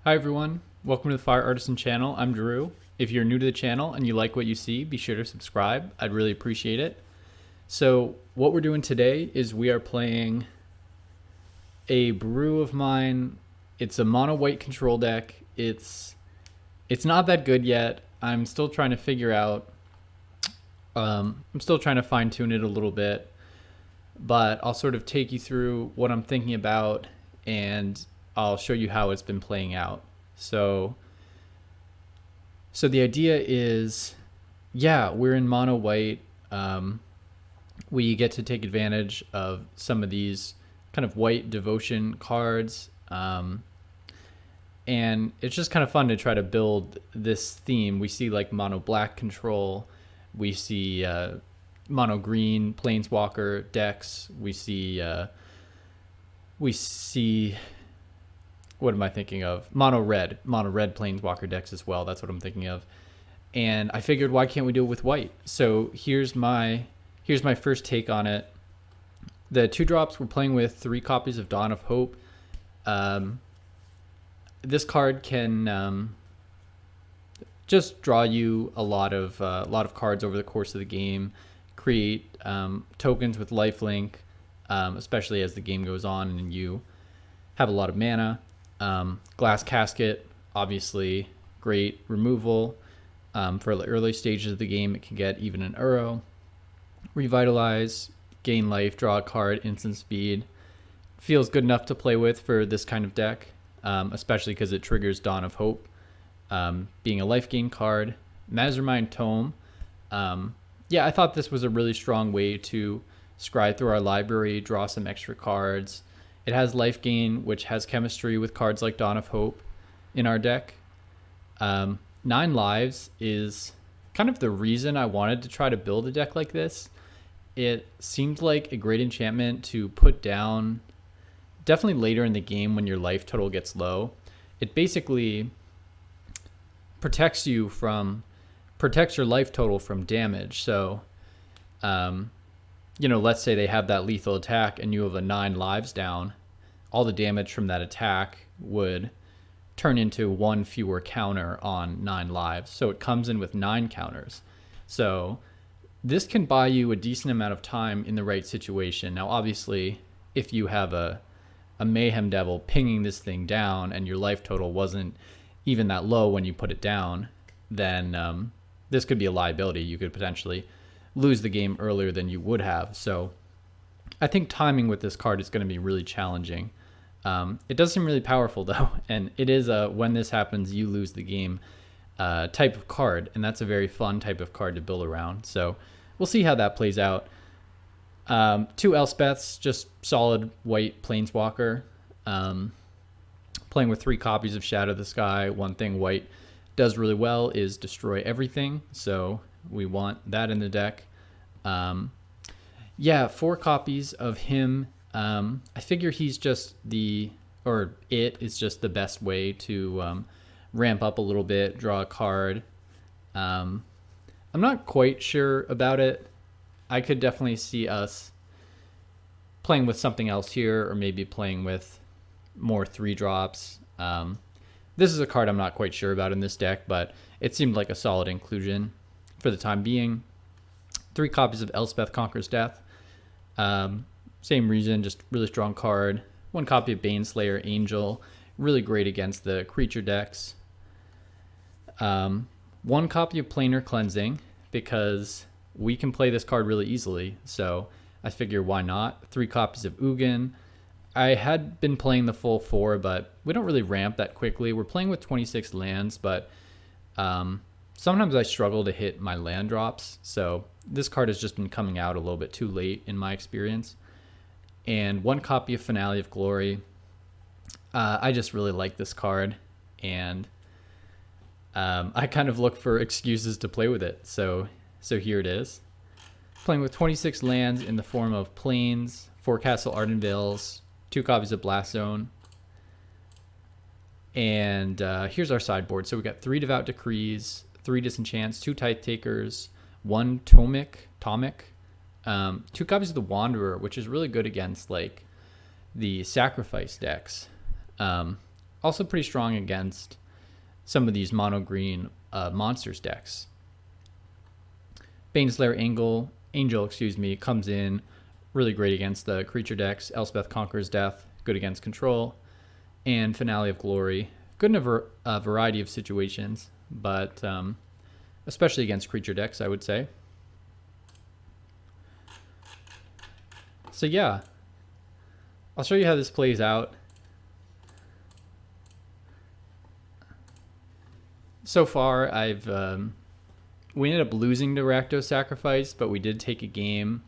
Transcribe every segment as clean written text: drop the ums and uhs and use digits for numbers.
Hi everyone, welcome to the Fire Artisan channel. I'm Drew. If you're new to the channel and you like what you see, be sure to subscribe. I'd really appreciate it. So what we're doing today is we are playing a brew of mine. It's a mono white control deck. It's not that good yet. I'm still trying to figure out, I'm still trying to fine tune it a little bit, but I'll sort of take you through what I'm thinking about and I'll show you how it's been playing out. So the idea is, yeah, we're in mono white. We get to take advantage of some of these kind of white devotion cards. And it's just kind of fun to try to build this theme. We see like mono black control. We see mono green planeswalker decks. We see what am I thinking of? Mono red planeswalker decks as well. That's what I'm thinking of. And I figured, why can't we do it with white? So here's my first take on it. The 2-drops, we're playing with 3 copies of Dawn of Hope. This card can just draw you a lot of cards over the course of the game, create tokens with lifelink, especially as the game goes on and you have a lot of mana. Glass Casket, obviously great removal. For the early stages of the game, it can get even an Uro. Revitalize, gain life, draw a card, instant speed. Feels good enough to play with for this kind of deck, especially because it triggers Dawn of Hope, being a life gain card. Mastermind Tome. Yeah, I thought this was a really strong way to scry through our library, draw some extra cards. It has life gain, which has chemistry with cards like Dawn of Hope in our deck. 9 lives is kind of the reason I wanted to try to build a deck like this. It seemed like a great enchantment to put down definitely later in the game when your life total gets low. It basically protects your life total from damage. So, let's say they have that lethal attack and you have a 9 lives down. All the damage from that attack would turn into 1 fewer counter on 9 lives. So it comes in with 9 counters. So this can buy you a decent amount of time in the right situation. Now, obviously, if you have a Mayhem Devil pinging this thing down and your life total wasn't even that low when you put it down, then this could be a liability. You could potentially lose the game earlier than you would have. So I think timing with this card is going to be really challenging. It does seem really powerful though, and it is a when this happens you lose the game type of card, and that's a very fun type of card to build around. So we'll see how that plays out. 2 Elspeths, just solid white planeswalker. Playing with 3 copies of Shadow of the Sky. One thing white does really well is destroy everything, so we want that in the deck. 4 copies of him. I figure he's just it is just the best way to ramp up a little bit, draw a card. I'm not quite sure about it. I could definitely see us playing with something else here, or maybe playing with more 3-drops. This is a card I'm not quite sure about in this deck, but it seemed like a solid inclusion for the time being. 3 copies of Elspeth Conquers Death. Same reason, just really strong card. 1 copy of Baneslayer Angel, really great against the creature decks. 1 copy of Planar Cleansing, because we can play this card really easily, so I figure why not. 3 copies of Ugin. I had been playing the full 4, but we don't really ramp that quickly. We're playing with 26 lands, but sometimes I struggle to hit my land drops, so this card has just been coming out a little bit too late in my experience. And 1 copy of Finale of Glory. I just really like this card, and I kind of look for excuses to play with it. So here it is. Playing with 26 lands in the form of Plains, 4 Castle Ardenvales, 2 copies of Blast Zone. And here's our sideboard. So we got 3 Devout Decrees, 3 Disenchants, 2 Tithe Takers, 1 Tomic, 2 copies of the Wanderer, which is really good against like the sacrifice decks. Also pretty strong against some of these mono green monsters decks. Baneslayer Angel, comes in really great against the creature decks. Elspeth Conquers Death, good against control. And Finale of Glory, good in a variety of situations, but especially against creature decks, I would say. So yeah, I'll show you how this plays out. So far, we ended up losing to Rakdos Sacrifice, but we did take a game,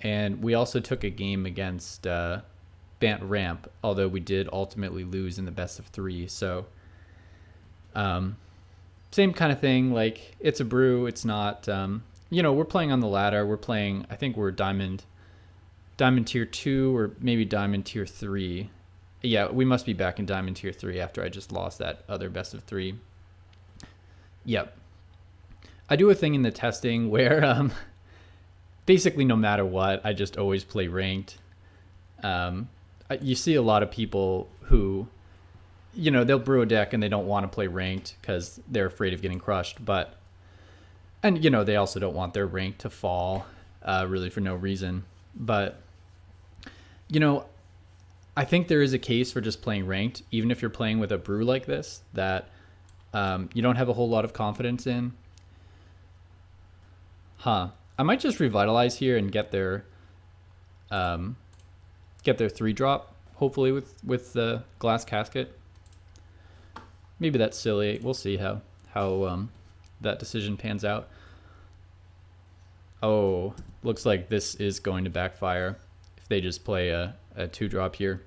and we also took a game against Bant Ramp, although we did ultimately lose in the best of 3. So same kind of thing, like it's a brew. It's not, we're playing on the ladder. We're playing, I think we're Diamond Tier 2 or maybe Diamond Tier 3. Yeah, we must be back in Diamond Tier 3 after I just lost that other best of 3. Yep. I do a thing in the testing where basically no matter what, I just always play ranked. You see a lot of people who, they'll brew a deck and they don't want to play ranked because they're afraid of getting crushed. And they also don't want their rank to fall really for no reason. But, I think there is a case for just playing ranked, even if you're playing with a brew like this that you don't have a whole lot of confidence in. I might just revitalize here and get their 3-drop, hopefully with the glass casket. Maybe that's silly. We'll see how that decision pans out. Oh, looks like this is going to backfire if they just play a 2-drop here.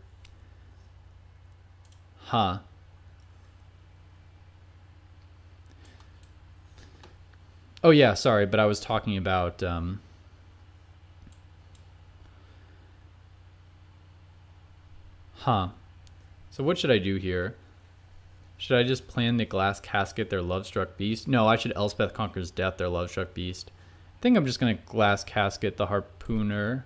Oh yeah, sorry, but I was talking about So what should I do here? Should I just plan the glass casket their Lovestruck Beast? No, I should Elspeth Conquers Death their Lovestruck Beast. I think I'm just gonna glass casket the Harpooner.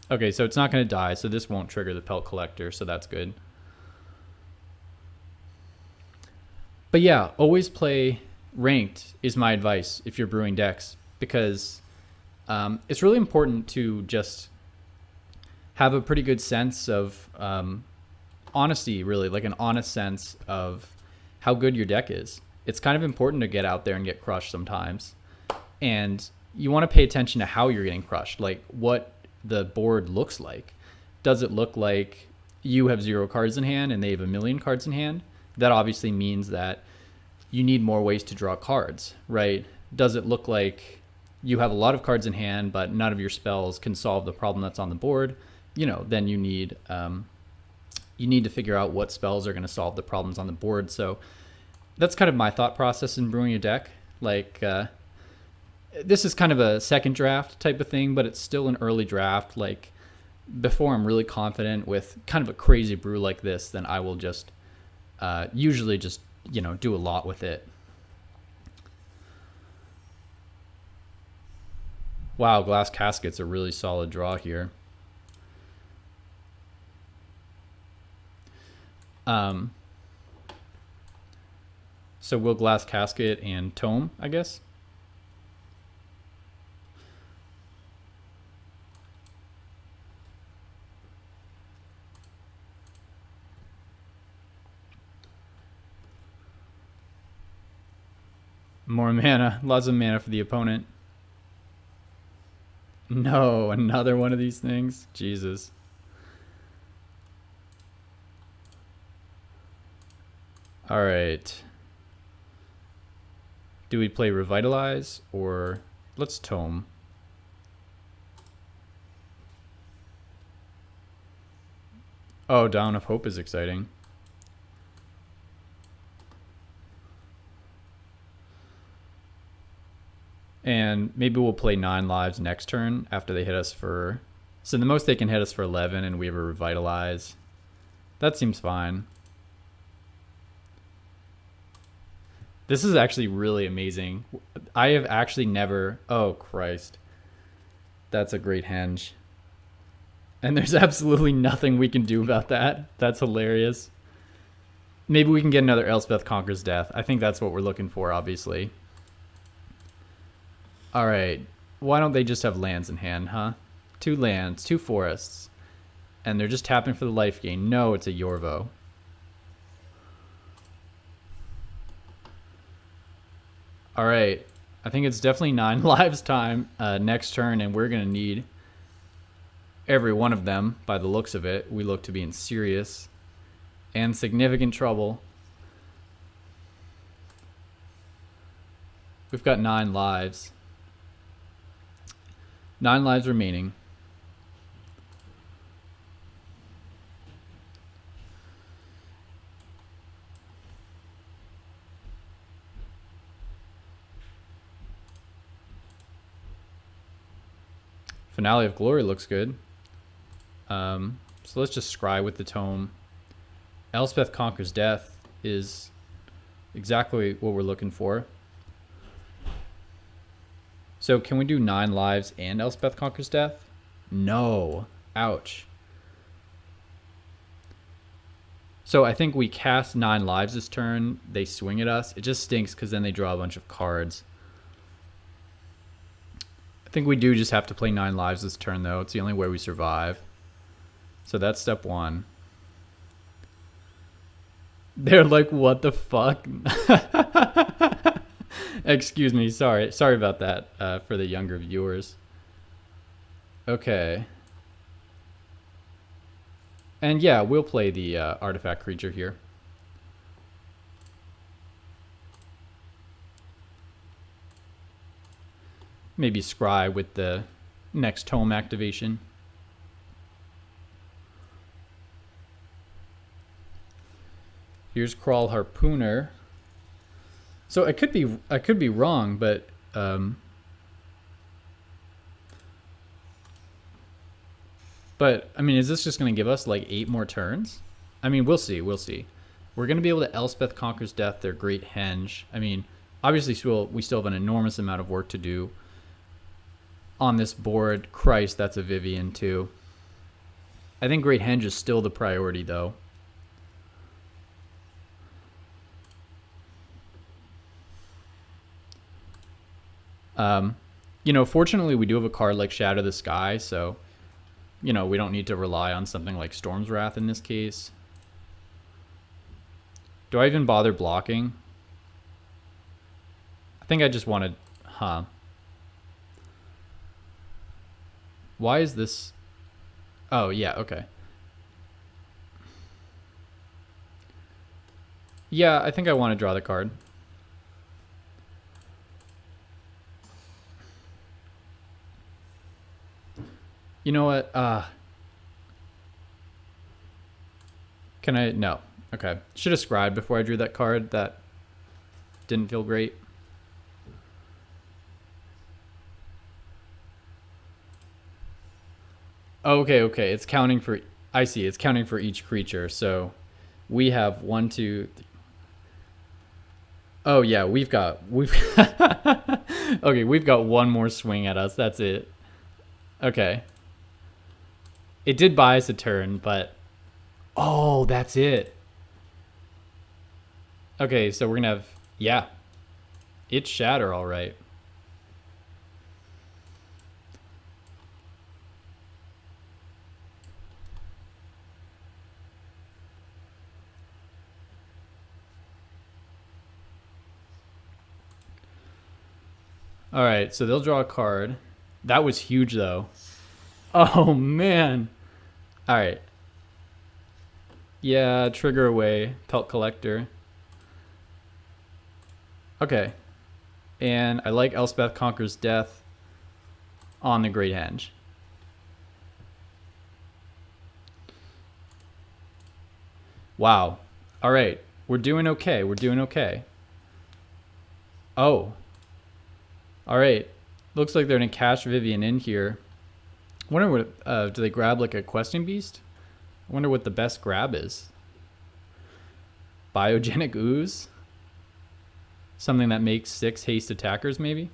Okay, so it's not gonna die, so this won't trigger the Pelt Collector, so that's good. But yeah, always play ranked is my advice if you're brewing decks, because it's really important to just have a pretty good sense of honesty, really, like an honest sense of how good your deck is. It's kind of important to get out there and get crushed sometimes. And you want to pay attention to how you're getting crushed, like what the board looks like. Does it look like you have 0 cards in hand and they have 1,000,000 cards in hand? That obviously means that you need more ways to draw cards, right? Does it look like you have a lot of cards in hand, but none of your spells can solve the problem that's on the board? Then you need to figure out what spells are going to solve the problems on the board. So that's kind of my thought process in brewing a deck. Like this is kind of a second draft type of thing, but it's still an early draft. Like before I'm really confident with kind of a crazy brew like this, then I will just usually just do a lot with it. Wow, glass casket's a really solid draw here. So we'll glass casket and tome, I guess. More mana, lots of mana for the opponent. No, another one of these things. Jesus. All right. Do we play Revitalize or let's Tome? Oh, Dawn of Hope is exciting. And maybe we'll play 9 lives next turn after they hit us for... So the most they can hit us for 11 and we have a Revitalize. That seems fine. This is actually really amazing. I have actually never... Oh, Christ. That's a great henge. And there's absolutely nothing we can do about that. That's hilarious. Maybe we can get another Elspeth Conquers Death. I think that's what we're looking for, obviously. Alright. Why don't they just have lands in hand, huh? 2 lands, 2 forests. And they're just tapping for the life gain. No, it's a Yorvo. Alright. I think it's definitely 9 lives time next turn, and we're going to need every one of them by the looks of it. We look to be in serious and significant trouble. We've got 9 lives. 9 lives remaining. Finale of Glory looks good. So let's just scry with the tome. Elspeth Conquers Death is exactly what we're looking for. So can we do 9 lives and Elspeth Conquers Death? No. Ouch. So I think we cast 9 lives this turn. They swing at us. It just stinks because then they draw a bunch of cards. I think we do just have to play 9 lives this turn, though. It's the only way we survive. So that's step 1. They're like, what the fuck? Excuse me. Sorry about that for the younger viewers. Okay. And yeah, we'll play the artifact creature here. Maybe scry with the next tome activation. Here's Crawl Harpooner. So I could be wrong, but I mean, is this just going to give us like 8 more turns? I mean, we'll see. We're going to be able to Elspeth Conquers Death, their Great Henge. I mean, obviously we still have an enormous amount of work to do on this board. Christ, that's a Vivian too. I think Great Henge is still the priority though. You know, fortunately we do have a card like Shadow the Sky, so, you know, we don't need to rely on something like Storm's Wrath in this case. Do I even bother blocking? I think I just wanted, Why is this? Oh, yeah, okay. Yeah, I think I want to draw the card. You know what? Can I? No. Okay. Should have scribed before I drew that card. That didn't feel great. Okay. It's counting for... I see. It's counting for each creature. So we have 1, 2... Oh, yeah. We've okay, we've got 1 more swing at us. That's it. Okay. It did buy us a turn, but... Oh, that's it. Okay, so we're going to have... Yeah. It's Shatter, all right. All right, so they'll draw a card. That was huge, though. Oh, man. All right. Yeah, trigger away. Pelt Collector. Okay. And I like Elspeth Conquers Death on the Great Henge. Wow. All right. We're doing okay. Oh. All right. Looks like they're going to cash Vivian in here. I wonder what... do they grab like a Questing Beast? I wonder what the best grab is. Biogenic Ooze? Something that makes 6 haste attackers, maybe?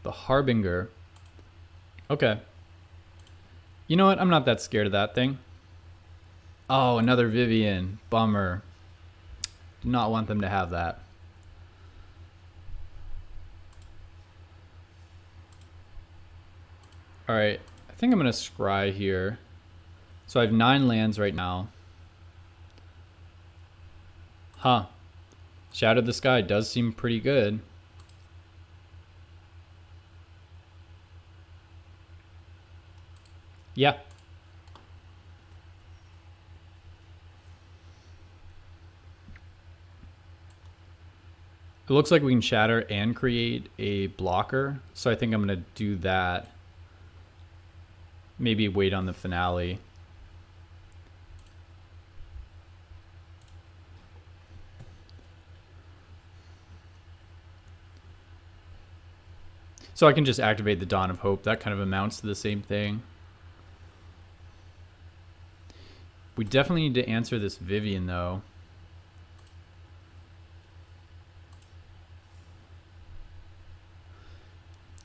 The Harbinger. Okay. You know what? I'm not that scared of that thing. Oh, another Vivian. Bummer. Do not want them to have that. Alright. I think I'm going to scry here. So I have 9 lands right now. Huh. Shadow the Sky does seem pretty good. Yeah. It looks like we can shatter and create a blocker. So I think I'm going to do that. Maybe wait on the finale. So I can just activate the Dawn of Hope. That kind of amounts to the same thing. We definitely need to answer this Vivian, though.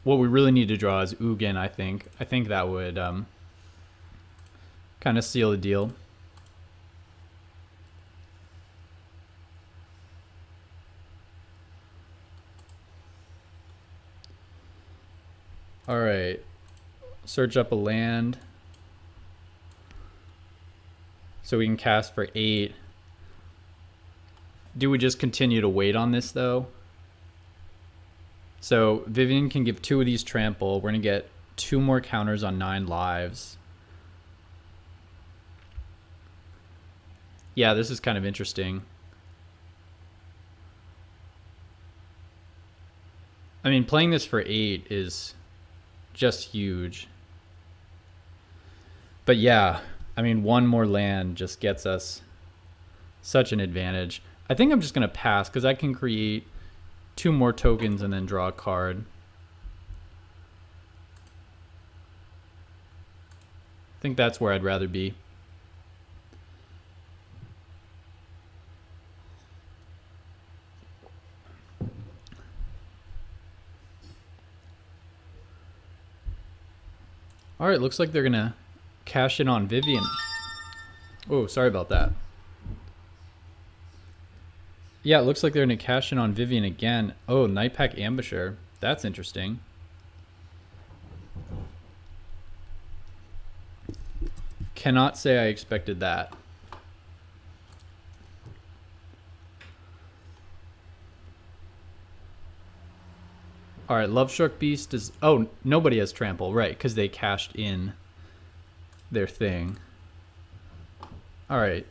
What we really need to draw is Ugin, I think. I think that would kind of seal the deal. All right. Search up a land. So we can cast for 8. Do we just continue to wait on this, though? So Vivian can give 2 of these trample. We're going to get 2 more counters on 9 lives. Yeah, this is kind of interesting. I mean, playing this for 8 is just huge. But yeah, I mean, 1 more land just gets us such an advantage. I think I'm just going to pass because I can create 2 more tokens and then draw a card. I think that's where I'd rather be. All right, looks like they're going to cash in on Vivian. Oh, sorry about that. Yeah, it looks like they're going to cash in on Vivian again. Oh, Nightpack Ambusher. That's interesting. Cannot say I expected that. All right, Lovestruck Beast is... Oh, nobody has trample, right, because they cashed in their thing. All right.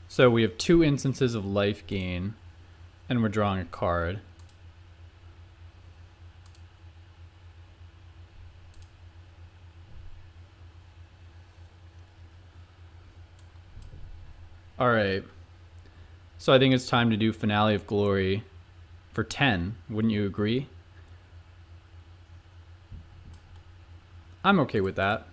So we have 2 instances of life gain, and we're drawing a card. All right. So I think it's time to do Finale of Glory for 10. Wouldn't you agree? I'm okay with that.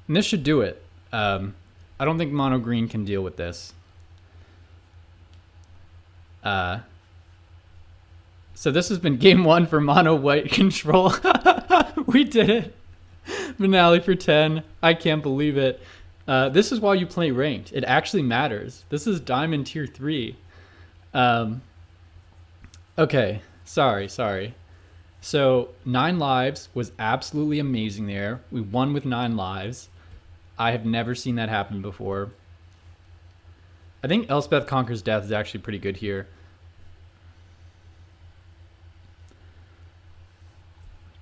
And this should do it. I don't think mono green can deal with this. So this has been game 1 for mono white control. We did it. Finale for 10. I can't believe it. This is why you play ranked. It actually matters. This is Diamond Tier 3. Okay. Sorry. So 9 lives was absolutely amazing there. We won with 9 lives. I have never seen that happen before. I think Elspeth Conquers Death is actually pretty good here.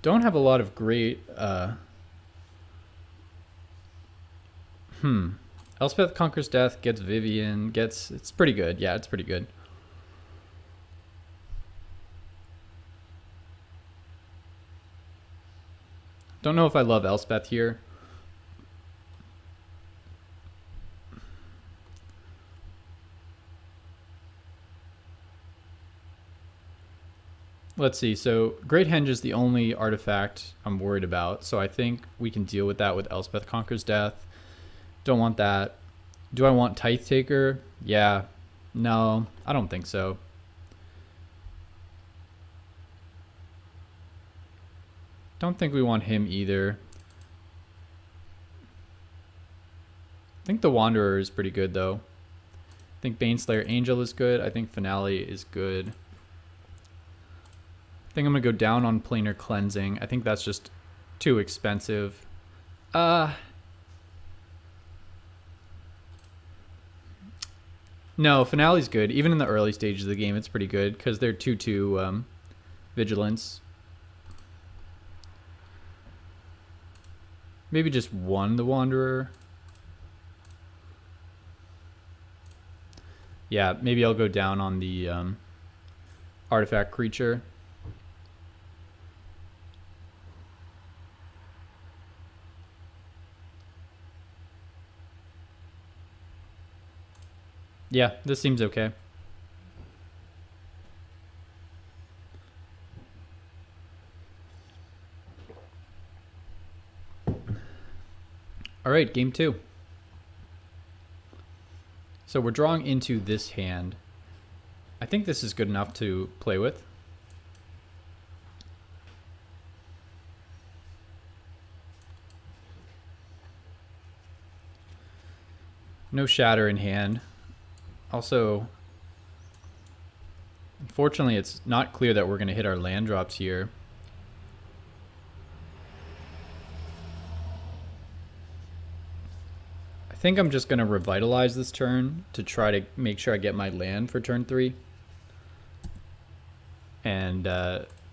Don't have a lot of great... Elspeth Conquers Death gets Vivian, gets... It's pretty good. Yeah, it's pretty good. Don't know if I love Elspeth here. let's see. So Great Henge is the only artifact I'm worried about. So I think we can deal with that with Elspeth Conquers Death. Don't want that. Do I want Tithe Taker? Yeah. No, I don't think so. Don't think we want him either. I think the Wanderer is pretty good though. I think Baneslayer Angel is good. I think Finale is good. I think I'm going to go down on Planar Cleansing. I think that's just too expensive. No, Finale's good. Even in the early stages of the game, it's pretty good because they're 2/2 Vigilance. Maybe just one the Wanderer. Yeah, maybe I'll go down on the artifact creature. Yeah, this seems okay. All right, game 2. So we're drawing into this hand. I think this is good enough to play with. No Shatter in hand. Also, unfortunately, it's not clear that we're going to hit our land drops here. I think I'm just going to Revitalize this turn to try to make sure I get my land for turn 3. And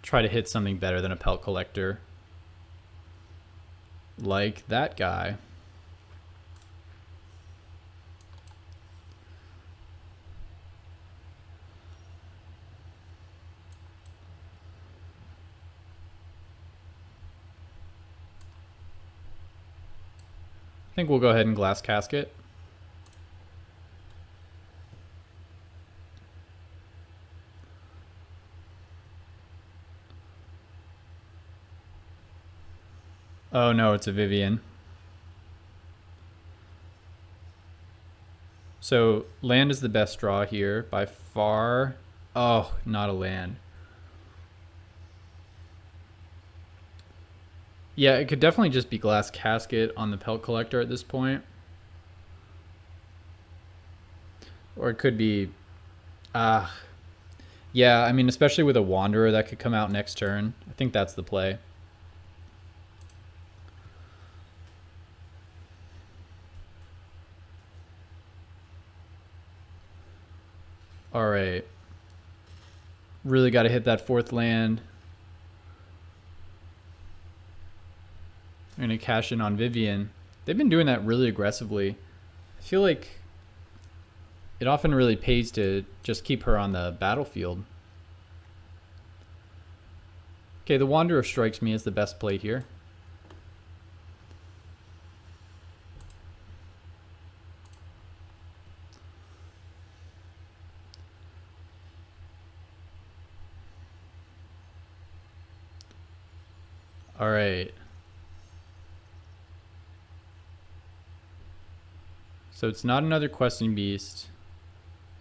try to hit something better than a Pelt Collector. Like that guy. I think we'll go ahead and Glass Casket. Oh no, it's a Vivian. So land is the best draw here by far. Oh, not a land. Yeah, it could definitely just be Glass Casket on the Pelt Collector at this point. Or it could be... yeah, I mean, especially with a Wanderer that could come out next turn. I think that's the play. All right. Really got to hit that 4th land. I'm going to cash in on Vivian. They've been doing that really aggressively. I feel like it often really pays to just keep her on the battlefield. Okay, the Wanderer strikes me as the best play here. All right. So it's not another Questing Beast.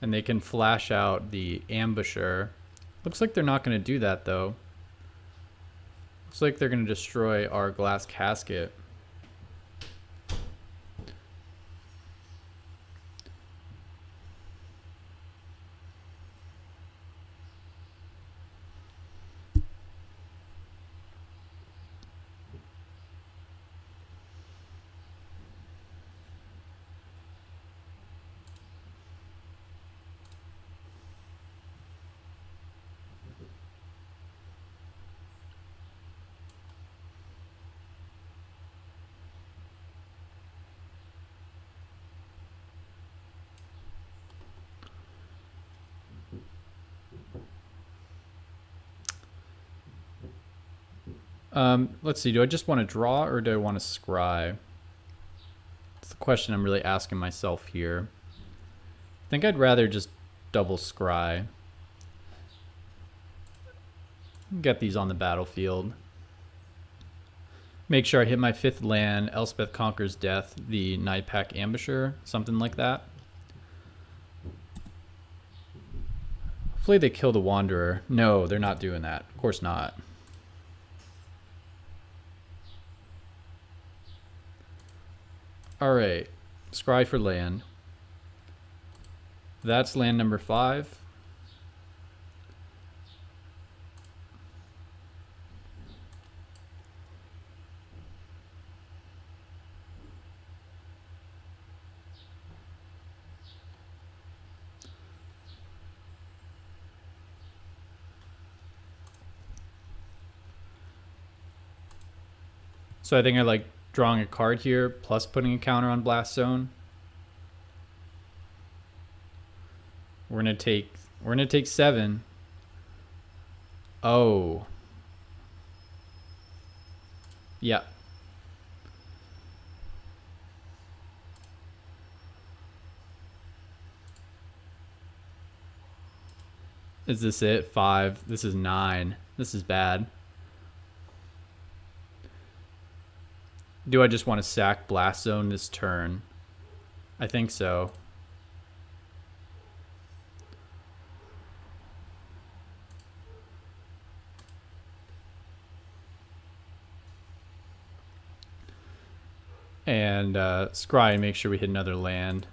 And they can flash out the Ambusher. Looks like they're not going to do that, though. Looks like they're going to destroy our Glass Casket. Let's see, do I just want to draw or do I want to scry? That's the question I'm really asking myself here. I think I'd rather just double scry. Get these on the battlefield. Make sure I hit my 5th land, Elspeth Conquers Death, the Night Pack Ambusher, something like that. Hopefully they kill the Wanderer. No, they're not doing that. Of course not. Alright, scry for land. That's land number 5. So I think I like drawing a card here, plus putting a counter on Blast Zone. We're gonna take 7. Oh. Yeah. Is this it? 5. This is 9. This is bad. Do I just want to sack Blast Zone this turn? I think so. And scry and make sure we hit another land.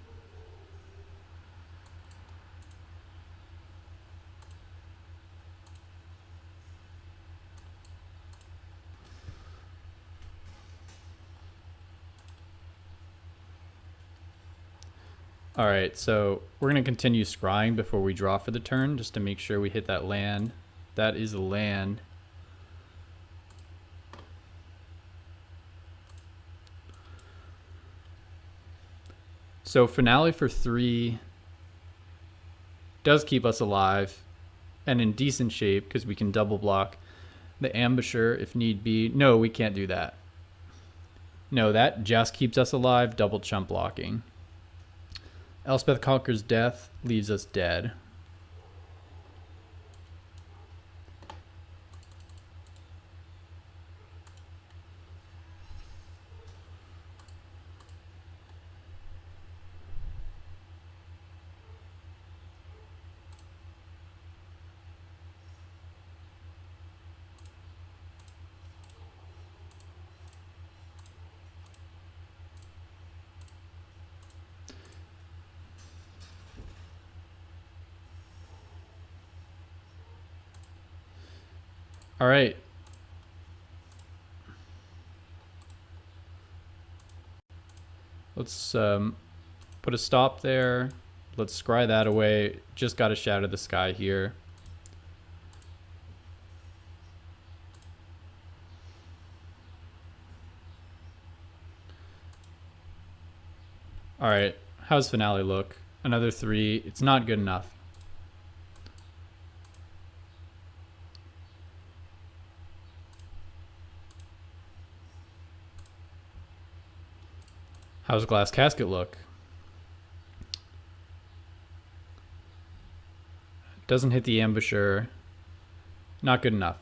Alright, so we're going to continue scrying before we draw for the turn, just to make sure we hit that land. That is a land. So Finale for 3 does keep us alive and in decent shape because we can double block the Ambusher if need be. No, we can't do that. No, that just keeps us alive, double chump blocking. Elspeth Conquers Death leaves us dead. All right. Let's put a stop there. Let's scry that away. Just got a Shadow the Sky here. All right. How's Finale look? Another 3. It's not good enough. How's Glass Casket look? Doesn't hit the Ambusher. Not good enough.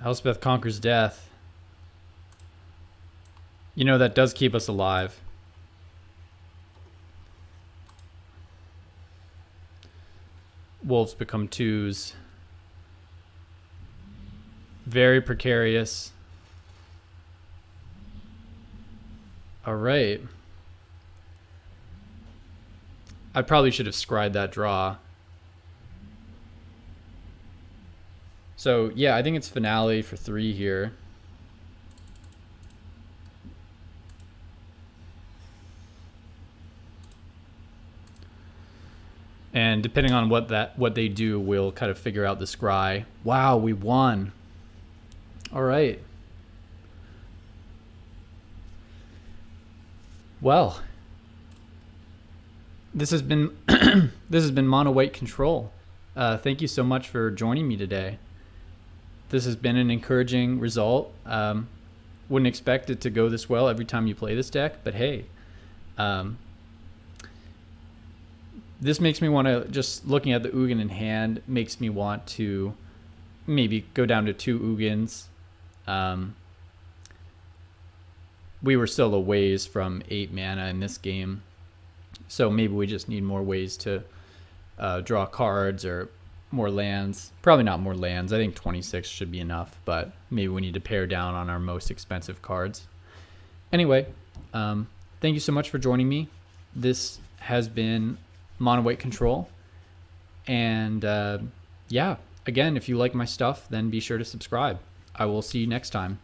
Elspeth Conquers Death. You know, that does keep us alive. Wolves become 2s. Very precarious. All right. I probably should have scried that draw. So, yeah, I think it's Finale for 3 here. And depending on what they do, we'll kind of figure out the scry. Wow, we won. All right. Well, this has been this has been Mono White Control. Thank you so much for joining me today. This has been an encouraging result. Wouldn't expect it to go this well every time you play this deck, but hey, this makes me want to, just looking at the Ugin in hand, makes me want to maybe go down to 2 Ugins. We were still a ways from 8 mana in this game, so maybe we just need more ways to draw cards or more lands. Probably not more lands. I think 26 should be enough, but maybe we need to pare down on our most expensive cards. Anyway, thank you so much for joining me. This has been Mono White Control. And yeah, again, if you like my stuff, then be sure to subscribe. I will see you next time.